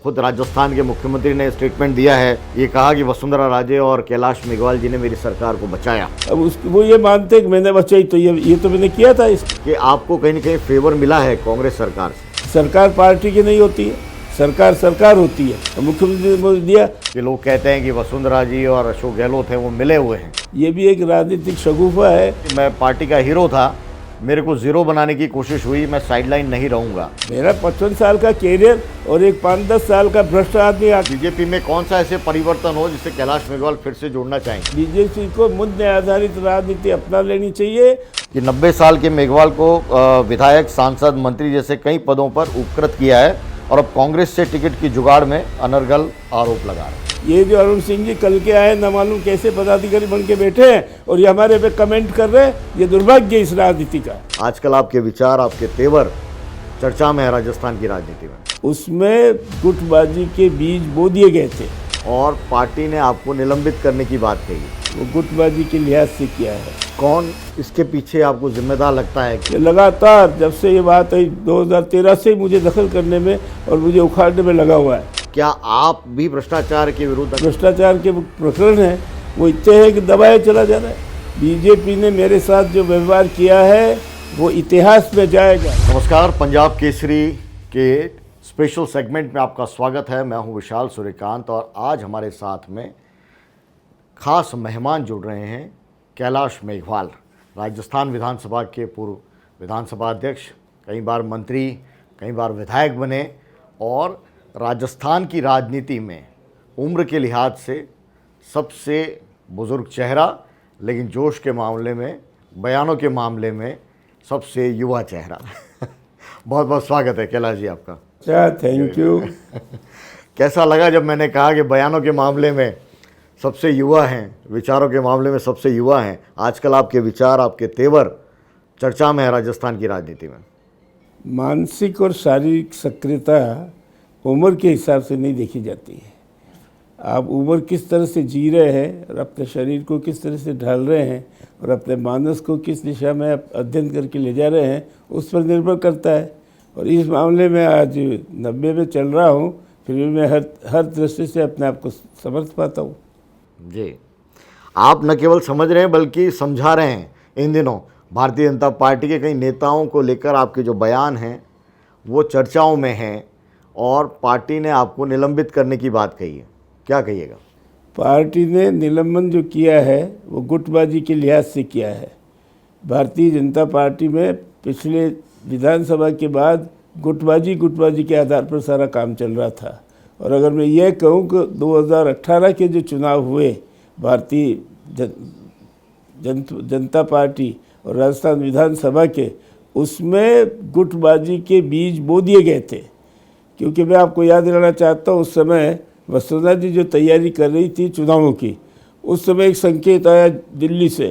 खुद राजस्थान के मुख्यमंत्री ने स्टेटमेंट दिया है, ये कहा कि वसुंधरा राजे और कैलाश मेघवाल जी ने मेरी सरकार को बचाया। अब वो ये मानते हैं कि मैंने बचाई, तो ये तो मैंने किया था। कि आपको कहीं न कहीं फेवर मिला है कांग्रेस सरकार से। सरकार पार्टी की नहीं होती है, सरकार सरकार होती है। तो मुख्यमंत्री ने बोल दिया कि लोग कहते हैं कि वसुंधरा जी और अशोक गहलोत हैं वो मिले हुए हैं। ये भी एक राजनीतिक शगुफा है। मैं पार्टी का हीरो था, मेरे को जीरो बनाने की कोशिश हुई, मैं साइडलाइन नहीं रहूंगा। मेरा 55 साल का कैरियर और एक 5-10 साल का भ्रष्ट आदमी। बीजेपी में कौन सा ऐसे परिवर्तन हो जिससे कैलाश मेघवाल फिर से जुड़ना चाहेंगे? बीजेपी को मुद्दे आधारित राजनीति अपना लेनी चाहिए। कि 90 साल के मेघवाल को विधायक, सांसद, मंत्री जैसे कई पदों पर उपकृत किया है और अब कांग्रेस से टिकट की जुगाड़ में अनर्गल आरोप लगा रहे हैं। ये जो अरुण सिंह जी कल के आए, न मालूम कैसे पदाधिकारी बन के बैठे हैं और ये हमारे पे कमेंट कर रहे हैं, ये दुर्भाग्य है इस राजनीति का। आजकल आपके विचार, आपके तेवर चर्चा में है राजस्थान की राजनीति में। उसमें गुटबाजी के बीज बो दिए गए थे और पार्टी ने आपको निलंबित करने की बात कही। वो गुटबाजी के लिहाज से किया है। कौन इसके पीछे आपको जिम्मेदार लगता है? कि लगातार जब से ये बात आई 2013 से मुझे दखल करने में और मुझे उखाड़ने में लगा हुआ है। क्या आप भी भ्रष्टाचार के विरुद्ध? भ्रष्टाचार के प्रकरण है वो इतने हैं कि दबाया चला जा रहा है। बीजेपी ने मेरे साथ जो व्यवहार किया है वो इतिहास में जाएगा। नमस्कार, पंजाब केसरी के स्पेशल सेगमेंट में आपका स्वागत है। मैं हूं विशाल सूर्यकांत और आज हमारे साथ में खास मेहमान जुड़ रहे हैं कैलाश मेघवाल, राजस्थान विधानसभा के पूर्व विधानसभा अध्यक्ष, कई बार मंत्री, कई बार विधायक बने और राजस्थान की राजनीति में उम्र के लिहाज से सबसे बुज़ुर्ग चेहरा, लेकिन जोश के मामले में, बयानों के मामले में सबसे युवा चेहरा। बहुत बहुत स्वागत है कैलाश जी आपका। अच्छा, थैंक यू। कैसा लगा जब मैंने कहा कि बयानों के मामले में सबसे युवा हैं, विचारों के मामले में सबसे युवा हैं? आजकल आपके विचार, आपके तेवर चर्चा में है राजस्थान की राजनीति में। मानसिक और शारीरिक सक्रियता उम्र के हिसाब से नहीं देखी जाती है। आप उम्र किस तरह से जी रहे हैं और अपने शरीर को किस तरह से ढाल रहे हैं और अपने मानस को किस दिशा में आप अध्ययन करके ले जा रहे हैं, उस पर निर्भर करता है। और इस मामले में आज 90 में चल रहा हूँ, फिर भी मैं हर दृष्टि से अपने आप को समर्थ पाता हूँ। जी, आप न केवल समझ रहे हैं बल्कि समझा रहे हैं। इन दिनों भारतीय जनता पार्टी के कई नेताओं को लेकर आपके जो बयान हैं वो चर्चाओं में हैं और पार्टी ने आपको निलंबित करने की बात कही है। क्या कहिएगा? पार्टी ने निलंबन जो किया है वो गुटबाजी के लिहाज से किया है। भारतीय जनता पार्टी में पिछले विधानसभा के बाद गुटबाजी के आधार पर सारा काम चल रहा था। और अगर मैं ये कहूँ कि 2018 के जो चुनाव हुए भारतीय जनता पार्टी और राजस्थान विधानसभा के, उसमें गुटबाजी के बीज बो दिए गए थे। क्योंकि मैं आपको याद दिलाना चाहता हूँ, उस समय वसुंधरा जी जो तैयारी कर रही थी चुनावों की, उस समय एक संकेत आया दिल्ली से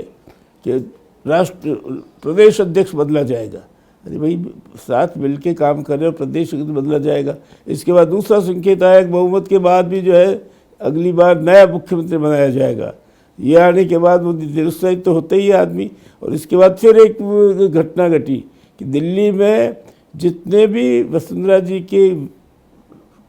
कि प्रदेश अध्यक्ष बदला जाएगा। अरे भाई, साथ मिलके काम कर रहे हो, प्रदेश बदला जाएगा। इसके बाद दूसरा संकेत आया कि बहुमत के बाद भी जो है अगली बार नया मुख्यमंत्री बनाया जाएगा। ये आने के बाद वो निरुत्साहित तो होता ही है आदमी। और इसके बाद फिर एक घटना घटी कि दिल्ली में जितने भी वसुंधरा जी के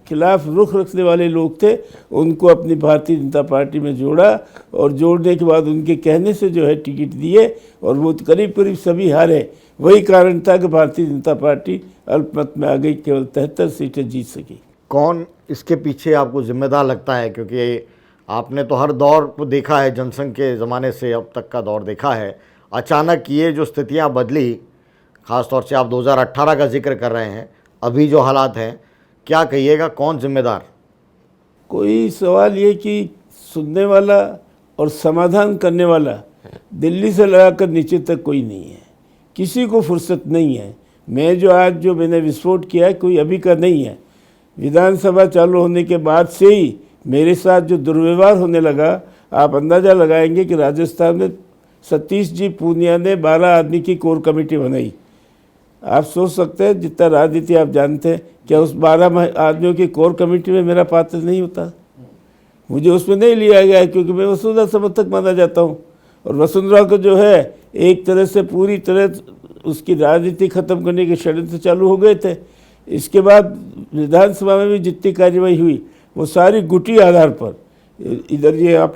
खिलाफ रुख रखने वाले लोग थे उनको अपनी भारतीय जनता पार्टी में जोड़ा और जोड़ने के बाद उनके कहने से जो है टिकट दिए और वो करीब करीब सभी हारे। वही कारण था कि भारतीय जनता पार्टी अल्पमत में आ गई, केवल 73 सीटें जीत सकी। कौन इसके पीछे आपको जिम्मेदार लगता है? क्योंकि आपने तो हर दौर को देखा है, जनसंघ के ज़माने से अब तक का दौर देखा है। अचानक ये जो स्थितियाँ बदली, ख़ासतौर से आप 2018 का जिक्र कर रहे हैं, अभी जो हालात हैं, क्या कहिएगा, कौन जिम्मेदार? कोई सवाल ये कि सुनने वाला और समाधान करने वाला दिल्ली से लगाकर नीचे तक कोई नहीं है। किसी को फुर्सत नहीं है। मैं जो आज जो मैंने विस्फोट किया है कोई अभी का नहीं है। विधानसभा चालू होने के बाद से ही मेरे साथ जो दुर्व्यवहार होने लगा, आप अंदाज़ा लगाएंगे कि राजस्थान में सतीश जी पूनिया ने 12 आदमी की कोर कमेटी बनाई। आप सोच सकते हैं जितना राजनीति आप जानते हैं, क्या उस 12 आदमियों की कोर कमेटी में मेरा पात्र नहीं होता? मुझे उसमें नहीं लिया गया क्योंकि मैं वसुंधरा समर्थक माना जाता हूँ। और वसुंधरा को जो है एक तरह से पूरी तरह उसकी राजनीति ख़त्म करने के षड्यंत्र चालू हो गए थे। इसके बाद विधानसभा में भी जितनी कार्यवाही हुई वो सारी गुटी आधार पर, इधर ये आप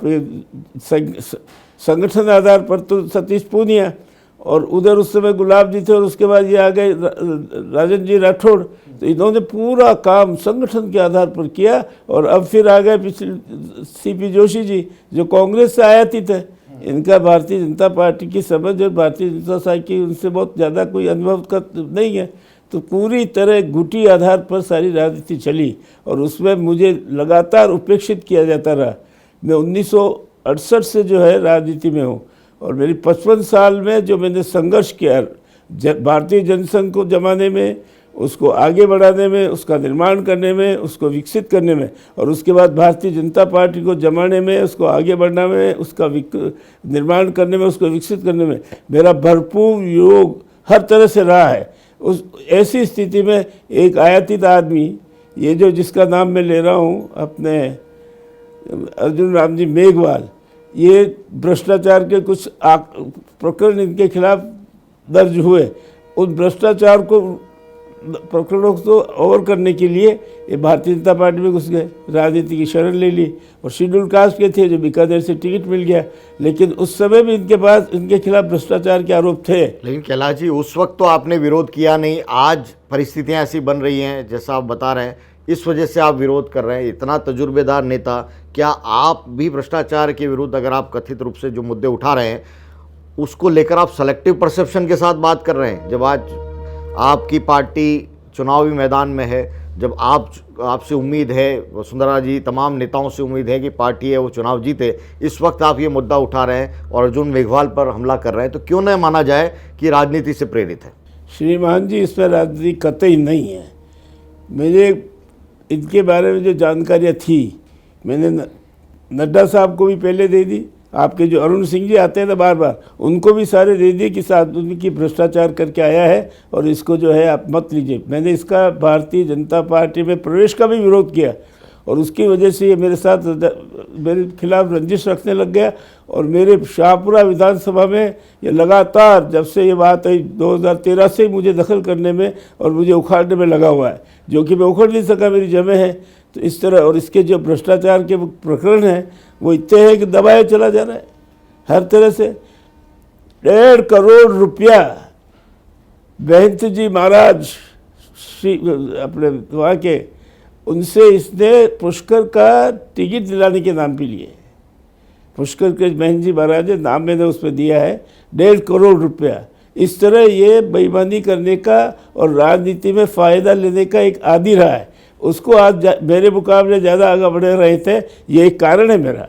संगठन आधार पर तो सतीश पूनिया, और उधर उस समय गुलाब जी थे, और उसके बाद ये आ गए राजन जी राठौड़। तो इन्होंने पूरा काम संगठन के आधार पर किया। और अब फिर आ गए पिछले सीपी जोशी जी जो कांग्रेस से आयातित है। इनका भारतीय जनता पार्टी की समझ और भारतीय जनता पार्टी की उनसे बहुत ज़्यादा कोई अनुभव का नहीं है। तो पूरी तरह गुटी आधार पर सारी राजनीति चली और उसमें मुझे लगातार उपेक्षित किया जाता रहा। मैं 1968 से जो है राजनीति में हूँ और मेरी 55 साल में जो मैंने संघर्ष किया भारतीय जनसंघ को जमाने में, उसको आगे बढ़ाने में, उसका निर्माण करने में, उसको विकसित करने में, और उसके बाद भारतीय जनता पार्टी को जमाने में, उसको आगे बढ़ाने में, उसका निर्माण करने में, उसको विकसित करने में मेरा भरपूर योग हर तरह से रहा है। उस ऐसी स्थिति में एक आयातित आदमी, ये जो जिसका नाम मैं ले रहा हूँ अपने अर्जुन राम जी मेघवाल, ये भ्रष्टाचार के कुछ प्रकरण इनके खिलाफ दर्ज हुए। उन भ्रष्टाचार को प्रकरणों को ओवर करने के लिए ये भारतीय जनता पार्टी में घुस गए, राजनीति की शरण ले ली और शेड्यूल कास्ट के थे जो बीकानेर से टिकट मिल गया। लेकिन उस समय भी इनके पास इनके खिलाफ भ्रष्टाचार के आरोप थे। लेकिन कैलाश जी उस वक्त तो आपने विरोध किया नहीं, आज परिस्थितियां ऐसी बन रही हैं जैसा आप बता रहे हैं, इस वजह से आप विरोध कर रहे हैं। इतना तजुर्बेदार नेता, क्या आप भी भ्रष्टाचार के विरुद्ध, अगर आप कथित रूप से जो मुद्दे उठा रहे हैं उसको लेकर आप सेलेक्टिव परसेप्शन के साथ बात कर रहे हैं? जब आज आपकी पार्टी चुनावी मैदान में है, जब आपसे उम्मीद है, वसुंधरा जी तमाम नेताओं से उम्मीद है कि पार्टी है वो चुनाव जीते, इस वक्त आप ये मुद्दा उठा रहे हैं और अर्जुन मेघवाल पर हमला कर रहे हैं, तो क्यों न माना जाए कि राजनीति से प्रेरित है? श्रीमान जी, इसमें राजनीति कतई नहीं है। मुझे इनके बारे में जो जानकारियाँ थी मैंने नड्डा साहब को भी पहले दे दी, आपके जो अरुण सिंह जी आते हैं ना बार बार, उनको भी सारे दे दिए कि साथ उनकी भ्रष्टाचार करके आया है और इसको जो है आप मत लीजिए। मैंने इसका भारतीय जनता पार्टी में प्रवेश का भी विरोध किया और उसकी वजह से ये मेरे साथ मेरे खिलाफ रंजिश रखने लग गया और मेरे शाहपुरा विधानसभा में ये लगातार, जब से ये बात आई 2013 से मुझे दखल करने में और मुझे उखाड़ने में लगा हुआ है, जो कि मैं उखड़ नहीं सका, मेरी जमे है। तो इस तरह, और इसके जो भ्रष्टाचार के प्रकरण हैं वो इतने हैं कि दबाया चला जा रहा है हर तरह से। 1.5 करोड़ रुपया महंत जी महाराज श्री अपने वहाँ के, उनसे इसने पुष्कर का टिकट दिलाने के नाम पे लिए। पुष्कर के महंत जी महाराज नाम मैंने उस पर दिया है 1.5 करोड़ रुपया। इस तरह ये बेईमानी करने का और राजनीति में फ़ायदा लेने का एक आदी रहा है। उसको आज मेरे मुकाबले ज़्यादा आगे बढ़ रहे थे, ये एक कारण है मेरा।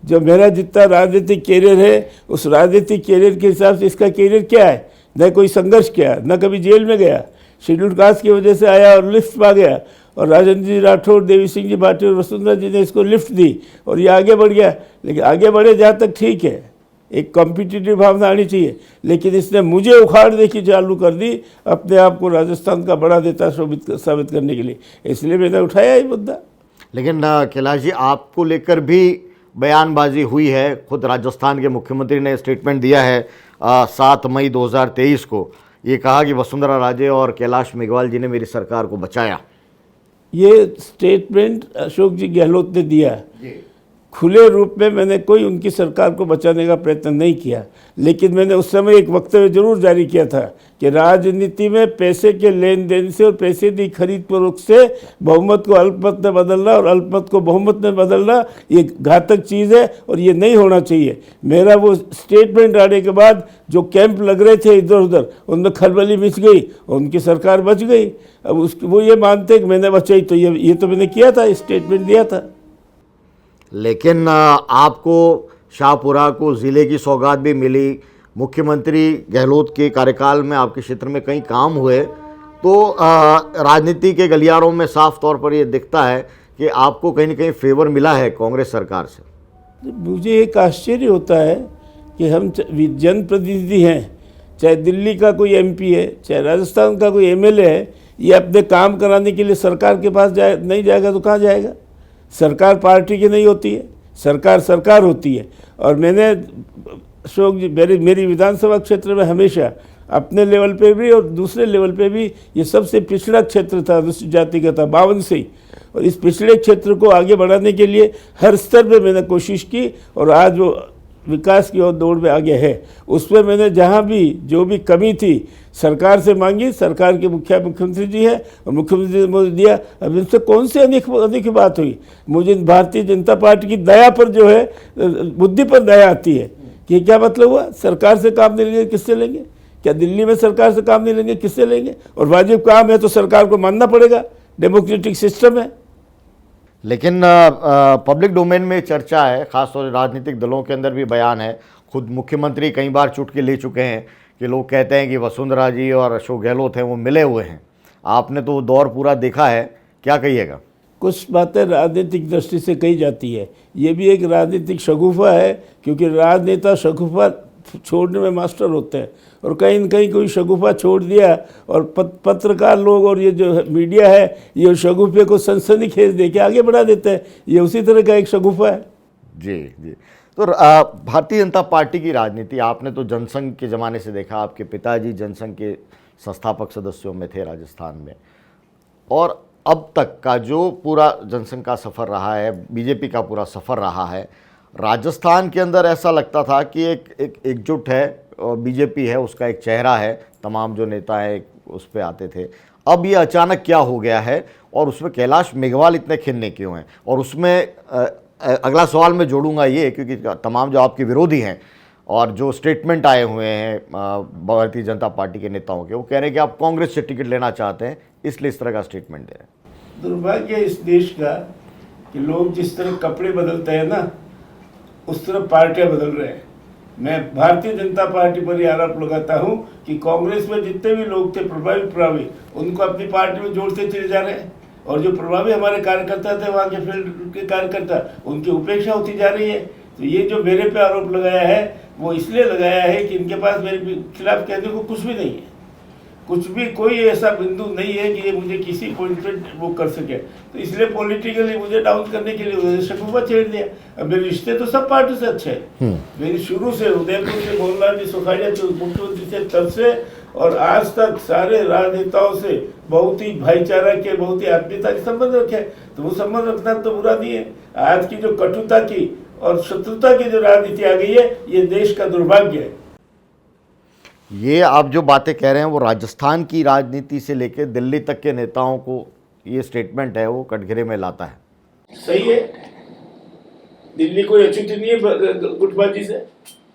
जो मेरा जितना राजनीतिक कैरियर है उस राजनीतिक कैरियर के हिसाब से इसका कैरियर क्या है? न कोई संघर्ष किया, न कभी जेल में गया, शेड्यूल कास्ट की वजह से आया और लिफ्ट पा गया, और राजन जी राठौड़, देवी सिंह जी भाटी और वसुंधरा जी ने इसको लिफ्ट दी और ये आगे बढ़ गया। लेकिन आगे बढ़े जहाँ तक ठीक है, एक कॉम्पिटिटिव भावना आनी चाहिए, लेकिन इसने मुझे उखाड़ने की चालू कर दी अपने आप को राजस्थान का बड़ा नेता साबित करने के लिए। इसलिए मैंने उठाया ये मुद्दा। लेकिन कैलाश जी, आपको लेकर भी बयानबाजी हुई है। खुद राजस्थान के मुख्यमंत्री ने स्टेटमेंट दिया है 7 मई 2023 को, ये कहा कि वसुंधरा राजे और कैलाश मेघवाल जी ने मेरी सरकार को बचाया। ये स्टेटमेंट अशोक जी गहलोत ने दिया। खुले रूप में मैंने कोई उनकी सरकार को बचाने का प्रयत्न नहीं किया, लेकिन मैंने उस समय एक वक्तव्य जरूर जारी किया था कि राजनीति में पैसे के लेन देन से और पैसे की खरीद फरोख्त से बहुमत को अल्पमत में बदलना और अल्पमत को बहुमत में बदलना ये घातक चीज़ है और ये नहीं होना चाहिए। मेरा वो स्टेटमेंट आने के बाद जो कैंप लग रहे थे इधर उधर, उनमें खलबली मच गई और उनकी सरकार बच गई। अब वो ये मानते कि मैंने बचाई, तो ये तो मैंने किया था, स्टेटमेंट दिया था। लेकिन आपको शाहपुरा को ज़िले की सौगात भी मिली। मुख्यमंत्री गहलोत के कार्यकाल में आपके क्षेत्र में कई काम हुए, तो राजनीति के गलियारों में साफ तौर पर ये दिखता है कि आपको कहीं ना कहीं फेवर मिला है कांग्रेस सरकार से। मुझे एक आश्चर्य होता है कि हम जनप्रतिनिधि हैं, चाहे दिल्ली का कोई एमपी है, चाहे राजस्थान का कोई एमएलए है, ये अपने काम कराने के लिए सरकार के पास नहीं जाएगा तो कहाँ जाएगा? सरकार पार्टी की नहीं होती है, सरकार सरकार होती है। और मैंने अशोक जी, मेरी विधानसभा क्षेत्र में हमेशा अपने लेवल पे भी और दूसरे लेवल पे भी। ये सबसे पिछड़ा क्षेत्र था, अनुसूचित जाति का था 52 से ही, और इस पिछड़े क्षेत्र को आगे बढ़ाने के लिए हर स्तर पे मैंने कोशिश की, और आज वो विकास की ओर दौड़ में आगे है। उसमें मैंने जहाँ भी जो भी कमी थी सरकार से मांगी, सरकार के मुख्यमंत्री जी है और मुख्यमंत्री ने मुझे दिया। अब इनसे कौन सी अनेक बात हुई। मुझे भारतीय जनता पार्टी की दया पर जो है, बुद्धि पर दया आती है कि क्या मतलब हुआ, सरकार से काम नहीं लेंगे किससे लेंगे, क्या दिल्ली में सरकार से काम नहीं लेंगे किससे लेंगे, और वाजिब काम है तो सरकार को मानना पड़ेगा, डेमोक्रेटिक सिस्टम है। लेकिन पब्लिक डोमेन में चर्चा है, खासतौर से राजनीतिक दलों के अंदर भी बयान है, खुद मुख्यमंत्री कई बार चुटकी ले चुके हैं कि लोग कहते हैं कि वसुंधरा जी और अशोक गहलोत हैं वो मिले हुए हैं। आपने तो वो दौर पूरा देखा है, क्या कहिएगा? कुछ बातें राजनीतिक दृष्टि से कही जाती है, ये भी एक राजनीतिक शगुफा है, क्योंकि राजनेता शगुफा छोड़ने में मास्टर होते हैं, और कहीं न कहीं कोई शगुफा छोड़ दिया, और पत्रकार लोग और ये जो मीडिया है ये शगुफे को सनसनीखेज दे के आगे बढ़ा देते हैं। ये उसी तरह का एक शगुफा है। जी जी। तो भारतीय जनता पार्टी की राजनीति आपने तो जनसंघ के ज़माने से देखा, आपके पिताजी जनसंघ के संस्थापक सदस्यों में थे राजस्थान में, और अब तक का जो पूरा जनसंघ का सफ़र रहा है, बीजेपी का पूरा सफ़र रहा है, राजस्थान के अंदर ऐसा लगता था कि एक एकजुट है और बीजेपी है, उसका एक चेहरा है, तमाम जो नेता हैं उस पर आते थे। अब ये अचानक क्या हो गया है, और उसमें कैलाश मेघवाल इतने खिन्ने क्यों हैं? और उसमें अगला सवाल मैं जोड़ूंगा ये, क्योंकि तमाम जो आपके विरोधी हैं और जो स्टेटमेंट आए हुए हैं भारतीय जनता पार्टी के नेताओं के, वो कह रहे हैं कि आप कांग्रेस से टिकट लेना चाहते हैं, इसलिए इस तरह का स्टेटमेंट दे रहे हैं। दुर्भाग्य इस देश का कि लोग जिस तरह कपड़े बदलते हैं ना, उस तरह पार्टियां बदल रहे हैं। मैं भारतीय जनता पार्टी पर यह आरोप लगाता हूं कि कांग्रेस में जितने भी लोग थे प्रभावी उनको अपनी पार्टी में जोड़ते चले जा रहे हैं, और जो प्रभावी हमारे कार्यकर्ता थे, वहाँ के फील्ड के कार्यकर्ता, उनकी उपेक्षा होती जा रही है। तो ये जो मेरे पे आरोप लगाया है वो इसलिए लगाया है कि इनके पास मेरे खिलाफ कहने को कुछ भी नहीं है, कुछ भी कोई ऐसा बिंदु नहीं है कि ये मुझे किसी पॉइंट पे वो कर सके। तो इसलिए पॉलिटिकली मुझे डाउन करने के लिए उन्होंने शगुफा छेड़ दिया। अब मेरे रिश्ते तो सब पार्टी से अच्छे हैं, मेरी शुरू से उदयपुर से मोहनलाल जी सुखाड़िया मुख्यमंत्री से तब से और आज तक सारे राजनेताओं से बहुत ही भाईचारा के, बहुत ही आत्मीयता के संबंध रखे। तो वो संबंध रखना तो बुरा नहीं है। आज की जो कटुता की और शत्रुता की जो राजनीति आ गई है, ये देश का दुर्भाग्य है। ये आप जो बातें कह रहे हैं वो राजस्थान की राजनीति से लेकर दिल्ली तक के नेताओं को ये स्टेटमेंट है वो कटघरे में लाता है। सही है, दिल्ली कोई अछूती नहीं है गुटबाजी से,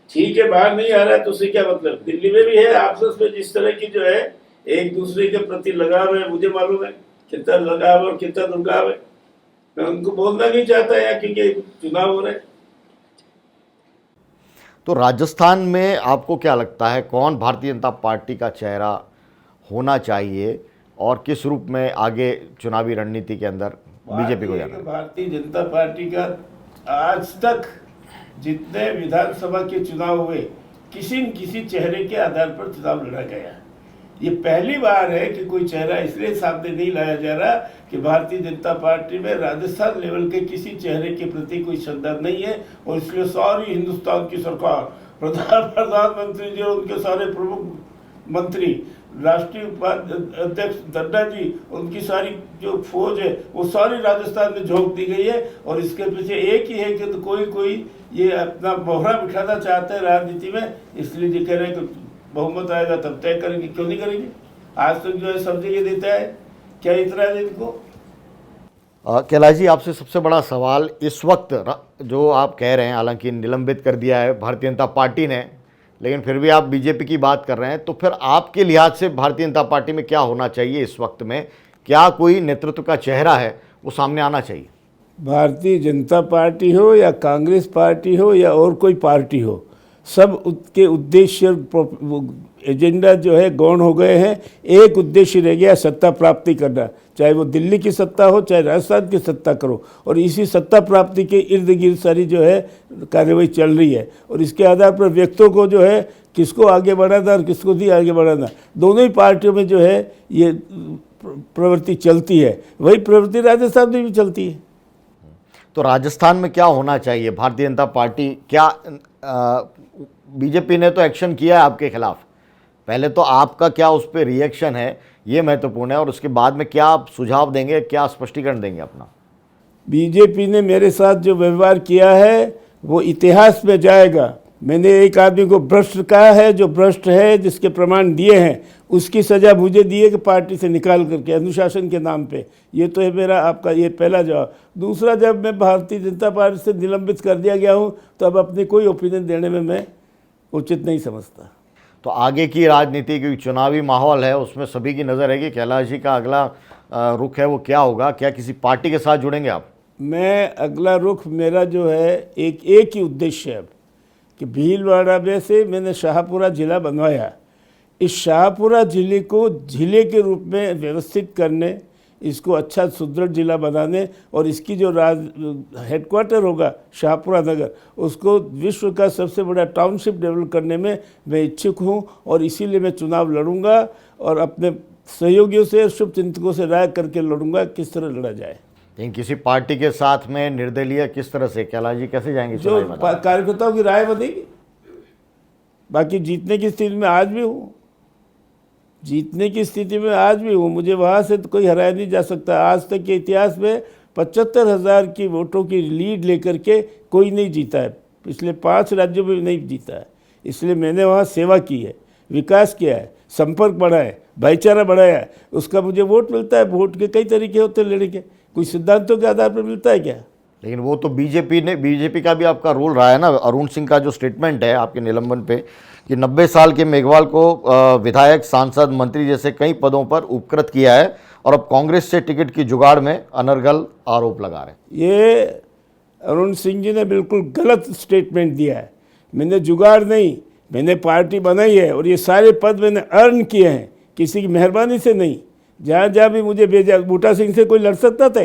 ठीक है, बाहर नहीं आ रहा है तो उससे क्या मतलब। दिल्ली में भी है आपस में जिस तरह की जो है एक दूसरे के प्रति लगाव है, मुझे मालूम है कितना लगाव और कितना दुर्गाव है। मैं उनको बोलना नहीं चाहता यार, क्योंकि चुनाव हो रहे हैं। तो राजस्थान में आपको क्या लगता है कौन भारतीय जनता पार्टी का चेहरा होना चाहिए, और किस रूप में आगे चुनावी रणनीति के अंदर बीजेपी को जाना? भारतीय जनता पार्टी का आज तक जितने विधानसभा के चुनाव हुए, किसी न किसी चेहरे के आधार पर चुनाव लड़ा गया। ये पहली बार है कि कोई चेहरा इसलिए सामने नहीं लाया जा रहा कि भारतीय जनता पार्टी में राजस्थान लेवल के किसी चेहरे के प्रति कोई श्रद्धा नहीं है, और इसलिए सारी हिंदुस्तान की सरकार, प्रधानमंत्री जी और उनके सारे प्रमुख मंत्री, राष्ट्रीय अध्यक्ष नड्डा जी, उनकी सारी जो फौज है वो सारी राजस्थान में झोंक दी गई है। और इसके पीछे एक ही है कि तो कोई ये अपना मोहरा बिठाना चाहते हैं राजनीति में, इसलिए जी कह रहे हैं कि बहुमत आएगा तब तय करेंगे। क्यों नहीं करेंगे? आज तक जो है सब जगह देता है, क्या इतना है इनको? कैलाश जी, आपसे सबसे बड़ा सवाल इस वक्त जो आप कह रहे हैं, हालांकि निलंबित कर दिया है भारतीय जनता पार्टी ने, लेकिन फिर भी आप बीजेपी की बात कर रहे हैं, तो फिर आपके लिहाज से भारतीय जनता पार्टी में क्या होना चाहिए इस वक्त में? क्या कोई नेतृत्व का चेहरा है वो सामने आना चाहिए? भारतीय जनता पार्टी हो या कांग्रेस पार्टी हो या और कोई पार्टी हो, सब उसके उद्देश्य एजेंडा जो है गौण हो गए हैं। एक उद्देश्य रह गया, सत्ता प्राप्ति करना, चाहे वो दिल्ली की सत्ता हो चाहे राजस्थान की सत्ता करो, और इसी सत्ता प्राप्ति के इर्द गिर्द सारी जो है कार्यवाही चल रही है। और इसके आधार पर व्यक्तियों को जो है किसको आगे बढ़ाना और किसको नहीं आगे बढ़ाना, दोनों ही पार्टियों में जो है ये प्रवृत्ति चलती है। वही प्रवृत्ति राजस्थान में भी चलती है। तो राजस्थान में क्या होना चाहिए? भारतीय जनता पार्टी क्या बीजेपी ने तो एक्शन किया है आपके खिलाफ, पहले तो आपका क्या उस पर रिएक्शन है ये महत्वपूर्ण है, और उसके बाद में क्या आप सुझाव देंगे, क्या स्पष्टीकरण देंगे अपना? बीजेपी ने मेरे साथ जो व्यवहार किया है वो इतिहास में जाएगा। मैंने एक आदमी को भ्रष्ट कहा है, जो भ्रष्ट है, जिसके प्रमाण दिए हैं, उसकी सज़ा मुझे दी है कि पार्टी से निकाल करके अनुशासन के नाम पे। ये तो है मेरा आपका ये पहला जवाब। दूसरा, जब मैं भारतीय जनता पार्टी से निलंबित कर दिया गया हूँ तो अब अपनी कोई ओपिनियन देने में मैं उचित नहीं समझता। तो आगे की राजनीति, क्योंकि चुनावी माहौल है, उसमें सभी की नज़र है कि कैलाश जी का अगला रुख है वो क्या होगा। क्या किसी पार्टी के साथ जुड़ेंगे आप? मैं अगला रुख मेरा जो है एक ही उद्देश्य है कि भीलवाड़ा में से मैंने शाहपुरा ज़िला बनवाया। इस शाहपुरा ज़िले को ज़िले के रूप में व्यवस्थित करने, इसको अच्छा सुदृढ़ ज़िला बनाने और इसकी जो हेडक्वार्टर होगा शाहपुरा नगर, उसको विश्व का सबसे बड़ा टाउनशिप डेवलप करने में मैं इच्छुक हूँ और इसीलिए मैं चुनाव लड़ूंगा और अपने सहयोगियों से, शुभचिंतकों से राय करके लड़ूंगा किस तरह लड़ा जाए। लेकिन किसी पार्टी के साथ में निर्दलीय किस तरह से कैलाश जी कैसे जाएंगे? जो कार्यकर्ताओं की राय बनेगी। बाकी जीतने की स्थिति में आज भी हूँ, जीतने की स्थिति में आज भी हूँ। मुझे वहाँ से तो कोई हराया नहीं जा सकता। आज तक के इतिहास में 75,000 की वोटों की लीड लेकर के कोई नहीं जीता है, पिछले 5 राज्यों में भी नहीं जीता है। इसलिए मैंने वहाँ सेवा की है, विकास किया है, संपर्क बढ़ाया है, भाईचारा बढ़ाया है, उसका मुझे वोट मिलता है। वोट के कई तरीके होते हैं लेने के, कोई सिद्धांतों के आधार पर मिलता है क्या? लेकिन वो तो बीजेपी का भी आपका रोल रहा है ना। अरुण सिंह का जो स्टेटमेंट है आपके निलंबन पे कि 90 साल के मेघवाल को विधायक, सांसद, मंत्री जैसे कई पदों पर उपकृत किया है और अब कांग्रेस से टिकट की जुगाड़ में अनर्गल आरोप लगा रहे हैं। ये अरुण सिंह जी ने बिल्कुल गलत स्टेटमेंट दिया है। मैंने जुगाड़ नहीं, मैंने पार्टी बनाई है और ये सारे पद मैंने अर्न किए हैं, किसी की मेहरबानी से नहीं। जहाँ जहाँ भी मुझे भेजा, बूटा सिंह से कोई लड़ सकता था?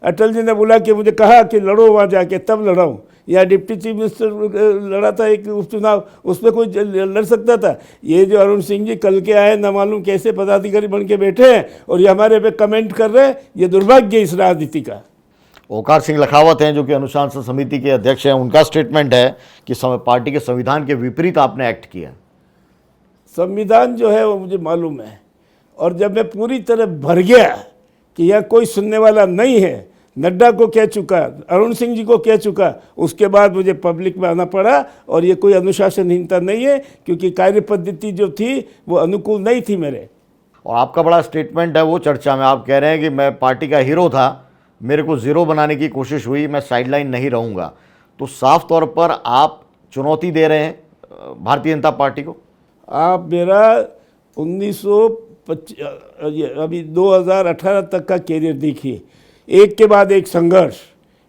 अटल जी ने बुला के मुझे कहा कि लड़ो वहाँ जाके, तब लड़ा हूँ। या डिप्टी चीफ मिनिस्टर लड़ा था एक उपचुनाव, उसमें कोई लड़ सकता था? ये जो अरुण सिंह जी कल के आए, न मालूम कैसे पदाधिकारी बन के बैठे हैं और ये हमारे पे कमेंट कर रहे हैं, ये दुर्भाग्य इस राजनीति का। ओकार सिंह लखावत हैं जो कि अनुशासन समिति के अध्यक्ष हैं, उनका स्टेटमेंट है कि पार्टी के संविधान के विपरीत आपने एक्ट किया। संविधान जो है वो मुझे मालूम है, और जब मैं पूरी तरह भर गया कि यह कोई सुनने वाला नहीं है, नड्डा को कह चुका, अरुण सिंह जी को कह चुका, उसके बाद मुझे पब्लिक में आना पड़ा। और ये कोई अनुशासनहीनता नहीं है, क्योंकि कार्य पद्धति जो थी वो अनुकूल नहीं थी मेरे। और आपका बड़ा स्टेटमेंट है वो चर्चा में, आप कह रहे हैं कि मैं पार्टी का हीरो था, मेरे को ज़ीरो बनाने की कोशिश हुई, मैं साइडलाइन नहीं रहूँगा। तो साफ तौर पर आप चुनौती दे रहे हैं भारतीय जनता पार्टी को। आप मेरा अभी 2018 तक का कैरियर देखिए, एक के बाद एक संघर्ष,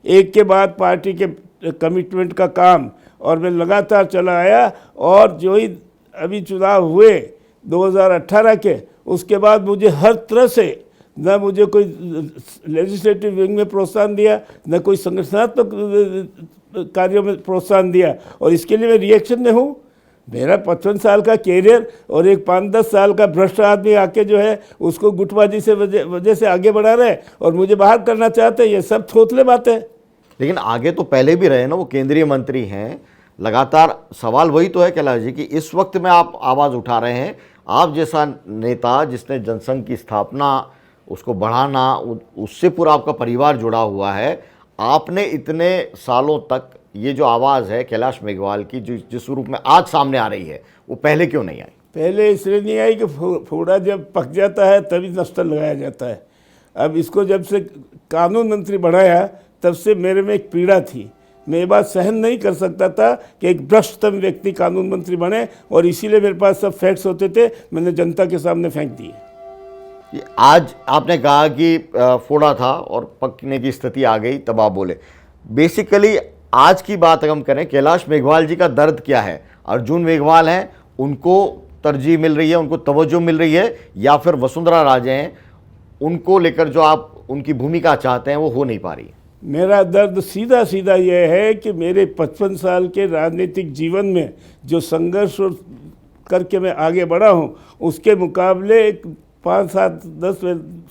एक के बाद पार्टी के कमिटमेंट का काम, और मैं लगातार चला आया। और जो ही अभी चुनाव हुए 2018 के, उसके बाद मुझे हर तरह से, न मुझे कोई लेजिस्लेटिव विंग में प्रोत्साहन दिया, न कोई संगठनात्मक कार्यों में प्रोत्साहन दिया, और इसके लिए मैं रिएक्शन में हूँ। मेरा 55 साल का कैरियर और एक 5-10 साल का भ्रष्ट आदमी आके जो है उसको गुटबाजी से वजह से आगे बढ़ा रहे और मुझे बाहर करना चाहते हैं। ये सब थोथले बातें हैं। लेकिन आगे तो पहले भी रहे ना, वो केंद्रीय मंत्री हैं। लगातार सवाल वही तो है कैलाश जी कि इस वक्त में आप आवाज़ उठा रहे हैं। आप जैसा नेता जिसने जनसंघ की स्थापना, उसको बढ़ाना, उससे पूरा आपका परिवार जुड़ा हुआ है, आपने इतने सालों तक ये जो आवाज़ है कैलाश मेघवाल की जो जिस रूप में आज सामने आ रही है, वो पहले क्यों नहीं आई? पहले इसलिए नहीं आई कि फोड़ा जब पक जाता है तभी नस्तर लगाया जाता है। अब इसको जब से कानून मंत्री बढ़ाया तब से मेरे में एक पीड़ा थी। मैं ये बात सहन नहीं कर सकता था कि एक भ्रष्टतम व्यक्ति कानून मंत्री बने, और इसीलिए मेरे पास सब फैक्ट्स होते थे, मैंने जनता के सामने फेंक दिए। आज आपने कहा कि फोड़ा था और पकने की स्थिति आ गई, तब आप बोले। बेसिकली आज की बात अगर हम करें, कैलाश मेघवाल जी का दर्द क्या है? अर्जुन मेघवाल हैं, उनको तरजीह मिल रही है, उनको तवज्जो मिल रही है, या फिर वसुंधरा राजे हैं, उनको लेकर जो आप उनकी भूमिका चाहते हैं वो हो नहीं पा रही है? मेरा दर्द सीधा सीधा यह है कि मेरे 55 साल के राजनीतिक जीवन में जो संघर्ष करके मैं आगे बढ़ा हूँ, उसके मुकाबले एक 5-7-10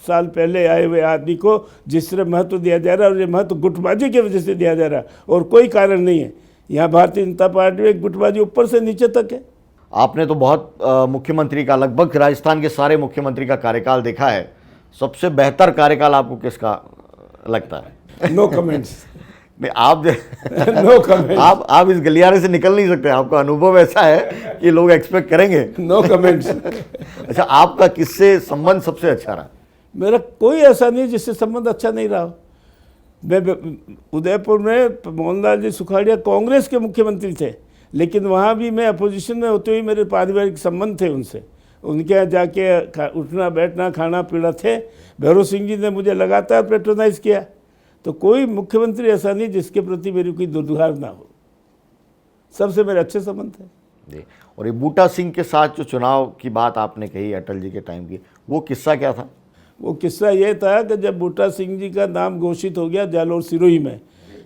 साल पहले आए हुए आदमी को जिस तरह महत्व दिया जा रहा है, और ये महत्व गुटबाजी की वजह से दिया जा रहा है, और कोई कारण नहीं है। यहाँ भारतीय जनता पार्टी में गुटबाजी ऊपर से नीचे तक है। आपने तो बहुत मुख्यमंत्री का, लगभग राजस्थान के सारे मुख्यमंत्री का कार्यकाल देखा है। सबसे बेहतर कार्यकाल आपको किसका लगता है? No comments. नहीं, आप नो कमेंट्स। आप इस गलियारे से निकल नहीं सकते, आपका अनुभव ऐसा है कि लोग एक्सपेक्ट करेंगे। No comments. अच्छा, आपका किससे संबंध सबसे अच्छा रहा? मेरा कोई ऐसा नहीं जिससे संबंध अच्छा नहीं रहा। मैं उदयपुर में मोहनलाल जी सुखाड़िया कांग्रेस के मुख्यमंत्री थे, लेकिन वहाँ भी मैं अपोजिशन में होते हुए मेरे पारिवारिक संबंध थे उनसे। उनके यहाँ जाके उठना बैठना खाना पीना थे। भैरव सिंह जी ने मुझे लगातार पेट्रोनाइज किया। तो कोई मुख्यमंत्री ऐसा नहीं जिसके प्रति मेरी कोई दुर्व्यवहार ना हो। सबसे मेरे अच्छे संबंध थे जी। और ये बूटा सिंह के साथ जो चुनाव की बात आपने कही अटल जी के टाइम की, वो किस्सा क्या था? वो किस्सा ये था कि जब बूटा सिंह जी का नाम घोषित हो गया जालोर सिरोही में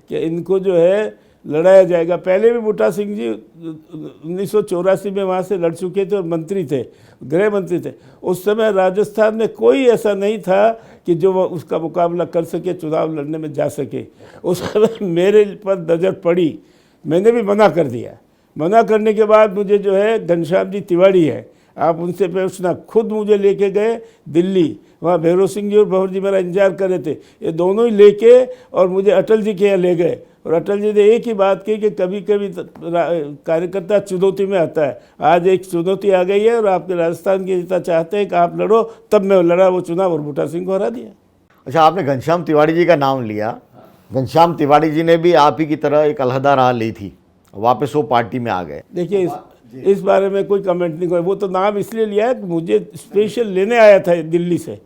कि इनको जो है लड़ाया जाएगा। पहले भी बूटा सिंह जी 1984 में वहाँ से लड़ चुके थे और मंत्री थे, गृह मंत्री थे। उस समय राजस्थान में कोई ऐसा नहीं था कि जो वो उसका मुकाबला कर सके, चुनाव लड़ने में जा सके। उस समय मेरे पर नज़र पड़ी, मैंने भी मना कर दिया। मना करने के बाद मुझे जो है घनश्याम जी तिवारी है, आप उनसे पूछना, खुद मुझे लेके गए दिल्ली। वहाँ भैरव सिंह जी और भंवर जी मेरा इंतजार कर रहे थे। ये दोनों ही लेके और मुझे अटल जी के यहाँ ले गए। और अटल जी ने एक ही बात की कि कभी कभी कार्यकर्ता चुनौती में आता है। आज एक चुनौती आ गई है और आपके राजस्थान के नेता चाहते हैं कि आप लड़ो, तब मैं लड़ा वो चुनाव और बूटा सिंह को हरा दिया। अच्छा, आपने घनश्याम तिवारी जी का नाम लिया। घनश्याम तिवारी जी ने भी आप ही की तरह एक अलहदा राह ली थी, वापस वो पार्टी में आ गए। देखिए, इस बारे में कोई कमेंट नहीं कोई। वो तो नाम इसलिए लिया है कि मुझे स्पेशल लेने आया था दिल्ली से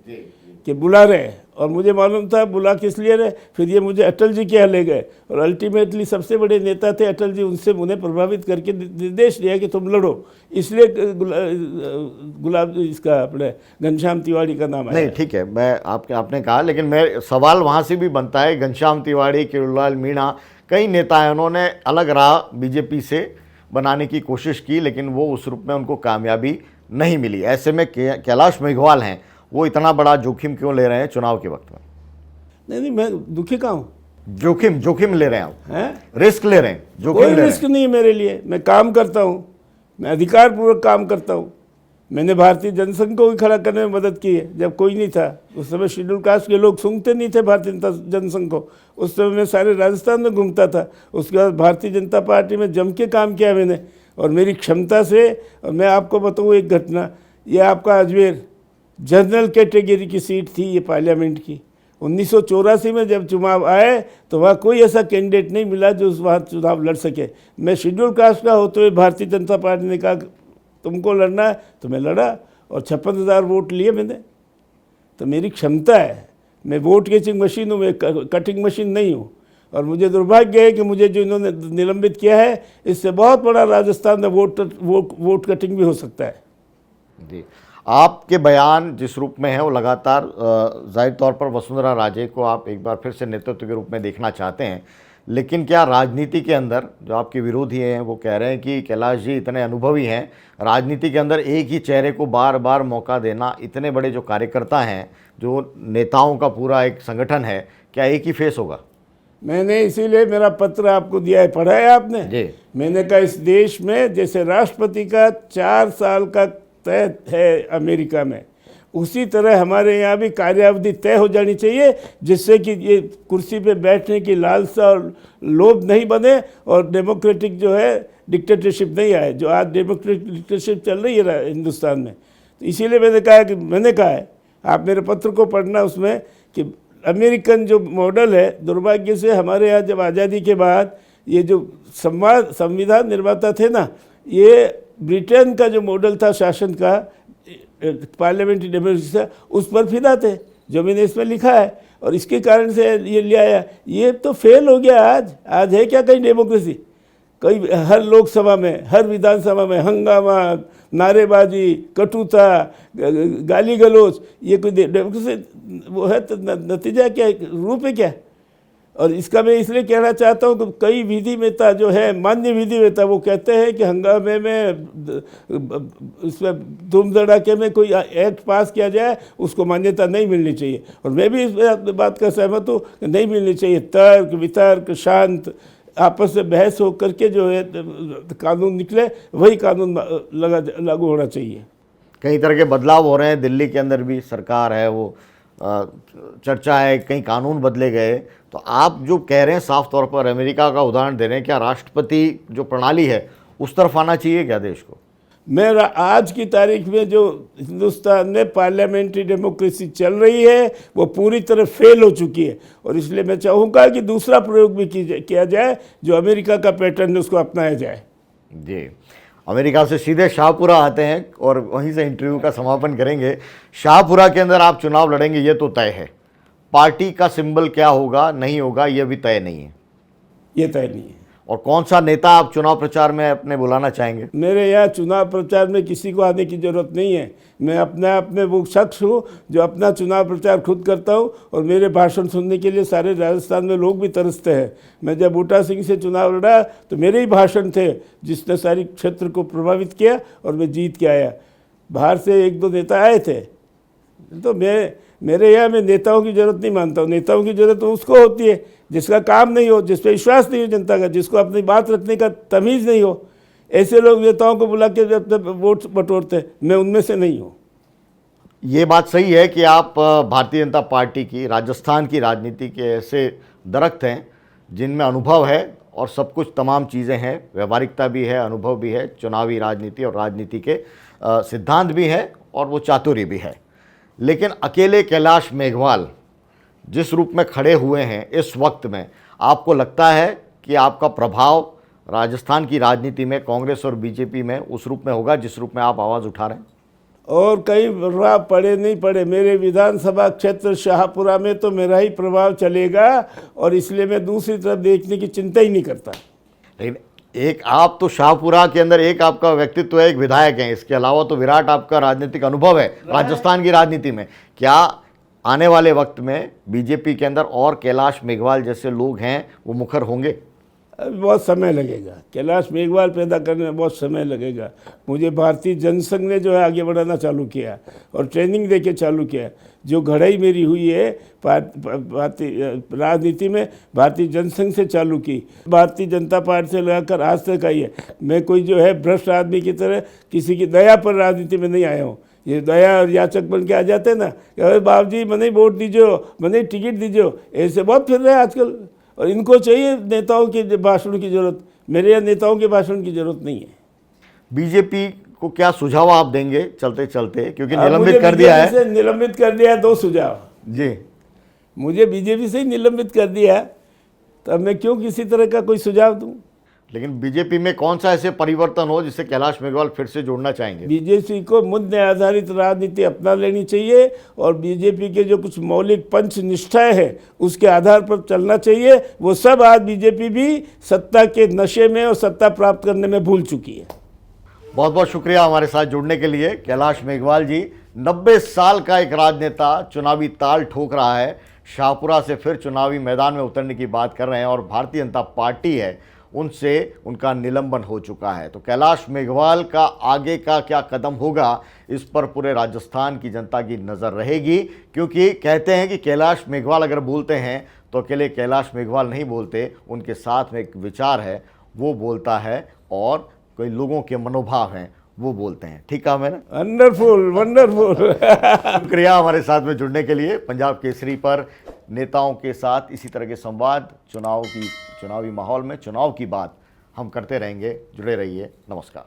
कि बुला रहे हैं, और मुझे मालूम था बुला किस लिए रहे। फिर ये मुझे अटल जी के यहाँ ले गए और अल्टीमेटली सबसे बड़े नेता थे अटल जी, उनसे उन्हें प्रभावित करके निर्देश दिया कि तुम लड़ो। इसलिए गुलाब इसका अपने घनश्याम तिवारी का नाम आया। नहीं, ठीक है, मैं आपने कहा, लेकिन मैं सवाल वहाँ से भी बनता है। घनश्याम तिवारी, किरोड़ीलाल मीणा, कई नेता हैं, उन्होंने अलग राह बीजेपी से बनाने की कोशिश की, लेकिन वो उस रूप में उनको कामयाबी नहीं मिली। ऐसे में कैलाश मेघवाल हैं, वो इतना बड़ा जोखिम क्यों ले रहे हैं चुनाव के वक्त में? नहीं, मैं दुखी कहाँ हूँ? जोखिम ले रहे हैं आप, हैं? रिस्क ले रहे हैं, जोखिम कोई ले रहे रिस्क नहीं है मेरे लिए। मैं काम करता हूँ, मैं अधिकारपूर्वक काम करता हूँ। मैंने भारतीय जनसंघ को भी खड़ा करने में मदद की है जब कोई नहीं था। उस समय शेड्यूल कास्ट के लोग सूंघते नहीं थे भारतीय जनसंघ को। उस समय मैं सारे राजस्थान में घूमता था। उसके बाद भारतीय जनता पार्टी में जम के काम किया मैंने, और मेरी क्षमता से। और मैं आपको बताऊँ एक घटना, ये आपका अजमेर जनरल कैटेगरी की सीट थी, ये पार्लियामेंट की। 1984 में जब चुनाव आए तो वहाँ कोई ऐसा कैंडिडेट नहीं मिला जो वहाँ चुनाव लड़ सके। मैं शेड्यूल कास्ट का होते हुए भारतीय जनता पार्टी ने कहा तुमको लड़ना है, तो मैं लड़ा और 56,000 वोट लिए मैंने। तो मेरी क्षमता है, मैं वोट कैचिंग मशीन हूँ, मैं कटिंग मशीन नहीं हूँ। और मुझे दुर्भाग्य है कि मुझे जो इन्होंने निलंबित किया है, इससे बहुत बड़ा राजस्थान में वोट कटिंग भी हो सकता है। जी, आपके बयान जिस रूप में है वो लगातार जाहिर तौर पर वसुंधरा राजे को आप एक बार फिर से नेतृत्व के रूप में देखना चाहते हैं, लेकिन क्या राजनीति के अंदर जो आपके विरोधी हैं वो कह रहे हैं कि कैलाश जी इतने अनुभवी हैं, राजनीति के अंदर एक ही चेहरे को बार बार मौका देना, इतने बड़े जो कार्यकर्ता हैं, जो नेताओं का पूरा एक संगठन है, क्या एक ही फेस होगा? मैंने इसीलिए मेरा पत्र आपको दिया है, पढ़ा है आपने जी? मैंने कहा इस देश में जैसे राष्ट्रपति का 4 साल का तय है अमेरिका में, उसी तरह हमारे यहाँ भी कार्यावधि तय हो जानी चाहिए, जिससे कि ये कुर्सी पे बैठने की लालसा और लोभ नहीं बने और डेमोक्रेटिक जो है डिक्टेटरशिप नहीं आए, जो आज डेमोक्रेटिक डिक्टेटरशिप चल रही है हिंदुस्तान में। तो इसीलिए मैंने कहा है, आप मेरे पत्र को पढ़ना, उसमें कि अमेरिकन जो मॉडल है, दुर्भाग्य से हमारे यहाँ जब आज़ादी के बाद ये जो संविधान निर्माता थे ना, ये ब्रिटेन का जो मॉडल था शासन का, पार्लियामेंट्री डेमोक्रेसी था, उस पर फिदा थे, जो मैंने इसमें लिखा है। और इसके कारण से ये ले आया। ये तो फेल हो गया। आज है क्या कहीं डेमोक्रेसी? कई हर लोकसभा में, हर विधानसभा में हंगामा, नारेबाजी, कटुता, गाली गलौज, ये कोई डेमोक्रेसी वो है? तो नतीजा क्या, रूप है क्या? और इसका मैं इसलिए कहना चाहता हूँ कि कई विधिवेता जो है, मान्य विधिवेता, वो कहते हैं कि हंगामे में, उसमें धूम धड़ाके में कोई एक्ट पास किया जाए, उसको मान्यता नहीं मिलनी चाहिए। और मैं भी इस बात का सहमत हूँ कि नहीं मिलनी चाहिए। तर्क वितर्क शांत आपस में बहस हो करके जो है कानून निकले, वही कानून लागू होना चाहिए। कई तरह के बदलाव हो रहे हैं, दिल्ली के अंदर भी सरकार है, वो चर्चा है, कई कानून बदले गए। तो आप जो कह रहे हैं साफ तौर पर अमेरिका का उदाहरण दे रहे हैं, क्या राष्ट्रपति जो प्रणाली है उस तरफ आना चाहिए क्या देश को? मैं आज की तारीख में जो हिंदुस्तान में पार्लियामेंट्री डेमोक्रेसी चल रही है वो पूरी तरह फेल हो चुकी है, और इसलिए मैं चाहूँगा कि दूसरा प्रयोग भी किया जाए, जो अमेरिका का पैटर्न है उसको अपनाया जाए। जी, अमेरिका से सीधे शाहपुरा आते हैं और वहीं से इंटरव्यू का समापन करेंगे। शाहपुरा के अंदर आप चुनाव लड़ेंगे, ये तो तय है। पार्टी का सिंबल क्या होगा, नहीं होगा, ये भी तय नहीं है। ये तय नहीं है। और कौन सा नेता आप चुनाव प्रचार में अपने बुलाना चाहेंगे? मेरे यहाँ चुनाव प्रचार में किसी को आने की ज़रूरत नहीं है। मैं अपने आप में वो शख्स हूँ जो अपना चुनाव प्रचार खुद करता हूँ, और मेरे भाषण सुनने के लिए सारे राजस्थान में लोग भी तरसते हैं। मैं जब बूटा सिंह से चुनाव लड़ा तो मेरे ही भाषण थे जिसने सारी क्षेत्र को प्रभावित किया, और मैं जीत के आया। बाहर से एक दो नेता आए थे, तो मेरे यहाँ मैं नेताओं की ज़रूरत नहीं मानता हूँ। नेताओं की ज़रूरत उसको होती है जिसका काम नहीं हो, जिस पे विश्वास नहीं हो जनता का, जिसको अपनी बात रखने का तमीज़ नहीं हो। ऐसे लोग नेताओं को बुला के वोट बटोरते हैं, मैं उनमें से नहीं हूँ। ये बात सही है कि आप भारतीय जनता पार्टी की राजस्थान की राजनीति के ऐसे दरख्त हैं जिनमें अनुभव है और सब कुछ तमाम चीज़ें हैं, व्यवहारिकता भी है, अनुभव भी है, चुनावी राजनीति और राजनीति के सिद्धांत भी है, और वो चातुर्य भी है। लेकिन अकेले कैलाश मेघवाल जिस रूप में खड़े हुए हैं इस वक्त में, आपको लगता है कि आपका प्रभाव राजस्थान की राजनीति में, कांग्रेस और बीजेपी में उस रूप में होगा जिस रूप में आप आवाज़ उठा रहे हैं? और कई प्रभाव पड़े नहीं पड़े, मेरे विधानसभा क्षेत्र शाहपुरा में तो मेरा ही प्रभाव चलेगा, और इसलिए मैं दूसरी तरफ देखने की चिंता ही नहीं करता। लेकिन एक आप तो शाहपुरा के अंदर एक आपका व्यक्तित्व है, एक विधायक है, इसके अलावा तो विराट आपका राजनीतिक अनुभव है राजस्थान की राजनीति में। क्या आने वाले वक्त में बीजेपी के अंदर और कैलाश मेघवाल जैसे लोग हैं वो मुखर होंगे? अभी बहुत समय लगेगा, कैलाश मेघवाल पैदा करने में बहुत समय लगेगा। मुझे भारतीय जनसंघ ने जो है आगे बढ़ाना चालू किया और ट्रेनिंग देके चालू किया। जो घड़ाई मेरी हुई है भारतीय राजनीति में, भारतीय जनसंघ से चालू की, भारतीय जनता पार्टी से लगाकर आज तक आई है। मैं कोई जो है भ्रष्ट आदमी की तरह किसी की दया पर राजनीति में नहीं आया हूँ। ये दया और याचक बन के आ जाते हैं ना कि अरे बाबू जी मने वोट दीजिए, मने टिकट दीजिए, ऐसे बहुत फिर रहे हैं आजकल। और इनको चाहिए नेताओं के भाषण की ज़रूरत, मेरे यहाँ नेताओं के भाषण की ज़रूरत नहीं है। बीजेपी को क्या सुझाव आप देंगे चलते चलते, क्योंकि निलंबित कर दिया है? निलंबित कर दिया है, दो सुझाव जी। मुझे बीजेपी से ही निलंबित कर दिया, तो अब मैं क्यों किसी तरह का कोई सुझाव दूं? लेकिन बीजेपी में कौन सा ऐसे परिवर्तन हो जिससे कैलाश मेघवाल फिर से जोड़ना चाहेंगे? बीजेपी को मुद्दे आधारित राजनीति अपना लेनी चाहिए, और बीजेपी के जो कुछ मौलिक पंच निष्ठाएं हैं उसके आधार पर चलना चाहिए। वो सब आज बीजेपी भी सत्ता के नशे में और सत्ता प्राप्त करने में भूल चुकी है। बहुत बहुत शुक्रिया हमारे साथ जुड़ने के लिए कैलाश मेघवाल जी। 90 साल का एक राजनेता चुनावी ताल ठोक रहा है, शाहपुरा से फिर चुनावी मैदान में उतरने की बात कर रहे हैं, और भारतीय जनता पार्टी है उनसे उनका निलंबन हो चुका है। तो कैलाश मेघवाल का आगे का क्या कदम होगा इस पर पूरे राजस्थान की जनता की नज़र रहेगी, क्योंकि कहते हैं कि कैलाश मेघवाल अगर बोलते हैं तो अकेले कैलाश मेघवाल नहीं बोलते, उनके साथ में एक विचार है वो बोलता है, और कोई लोगों के मनोभाव हैं वो बोलते हैं। ठीक है मैंने? Wonderful wonderful. शुक्रिया हमारे साथ में जुड़ने के लिए। पंजाब केसरी पर नेताओं के साथ इसी तरह के संवाद, चुनावी माहौल में चुनाव की बात हम करते रहेंगे। जुड़े रहिए। नमस्कार।